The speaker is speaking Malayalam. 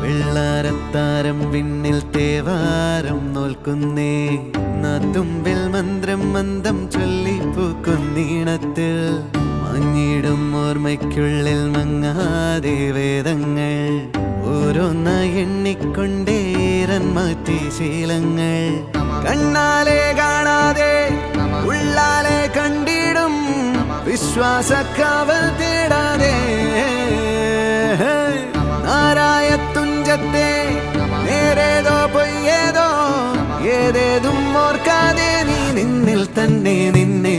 വെള്ളാരത്താരം വിണ്ണിൽ തേവാരം നോൽക്കുന്നേ തുമ്പിൽ മന്ത്രം മന്ദം ചൊല്ലിപ്പൂക്കുന്നീണത്തിൽ മഞ്ഞിടും ഓർമ്മയ്ക്കുള്ളിൽ മങ്ങാതെ വേദങ്ങൾ ഓരോന്നായി എണ്ണിക്കൊണ്ടേരൻ മാറ്റി ശീലങ്ങൾ കണ്ണാലെ കാണാതെ ഉള്ളാലെ കണ്ടിടും വിശ്വാസക്കാവൽ തേടാതെ നാരായ തുഞ്ചത്തെ നേരേതോ പൊയ്യേതോ ഏതേതും ഓർക്കാതെ നീ നിന്നിൽ തന്നെ നിന്നെ